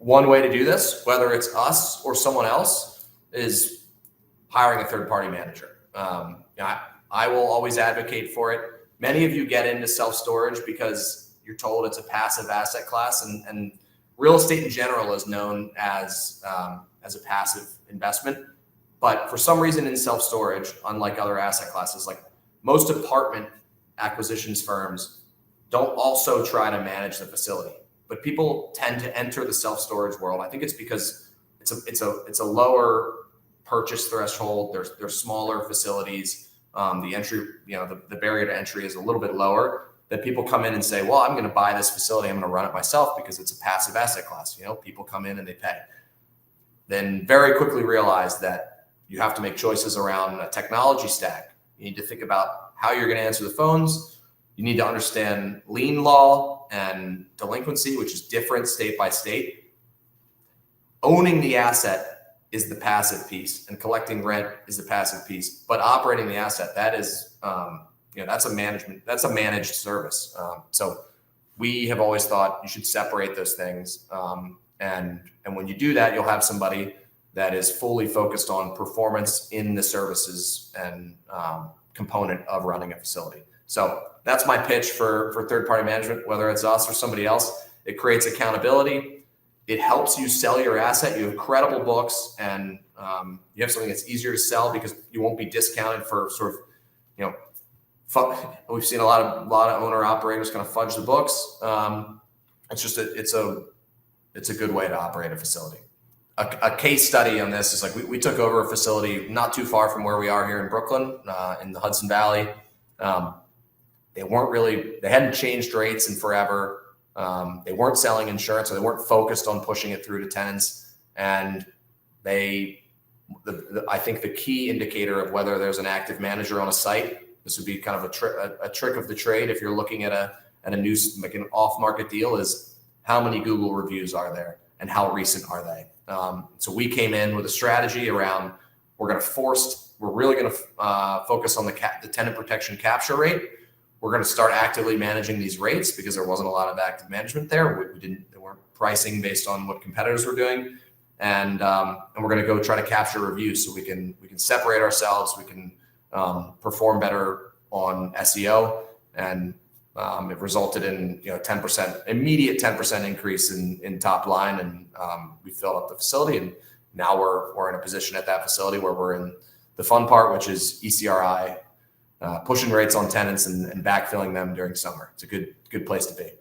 one way to do this, whether it's us or someone else, is hiring a third-party manager. I will always advocate for it. Many of you get into self-storage because you're told it's a passive asset class, and real estate in general is known as a passive investment. But for some reason in self-storage, unlike other asset classes, like most apartment acquisitions firms don't also try to manage the facility. But people tend to enter the self-storage world. I think it's because it's a lower purchase threshold. There's smaller facilities. The entry, the barrier to entry is a little bit lower. That people come in and say, well, I'm going to buy this facility. I'm going to run it myself because it's a passive asset class. People come in and they pay. Then very quickly realize that you have to make choices around a technology stack. You need to think about how you're going to answer the phones. You need to understand lien law and delinquency, which is different state by state. Owning the asset is the passive piece, and collecting rent is the passive piece. But operating the asset, that is, that's a managed service. So we have always thought you should separate those things. And when you do that, you'll have somebody that is fully focused on performance in the services and component of running a facility. So that's my pitch for third-party management, whether it's us or somebody else. It creates accountability. It helps you sell your asset. You have credible books, and you have something that's easier to sell because you won't be discounted for sort of, we've seen a lot of owner operators kind of fudge the books. It's a good way to operate a facility. A case study on this is like we took over a facility not too far from where we are here in Brooklyn, in the Hudson Valley. They hadn't changed rates in forever. They weren't selling insurance, so they weren't focused on pushing it through to tenants. And I think the key indicator of whether there's an active manager on a site, this would be kind of a trick of the trade if you're looking at a new, like an off-market deal, is how many Google reviews are there and how recent are they? So we came in with a strategy around, we're really going to focus on the tenant protection capture rate. We're going to start actively managing these rates because there wasn't a lot of active management there. They weren't pricing based on what competitors were doing. And we're going to go try to capture reviews so we can separate ourselves. We can perform better on SEO, and it resulted in 10% immediate 10% increase in top line, and we filled up the facility, and now we're in a position at that facility where we're in the fun part, which is ECRI, pushing rates on tenants and backfilling them during summer. It's a good place to be.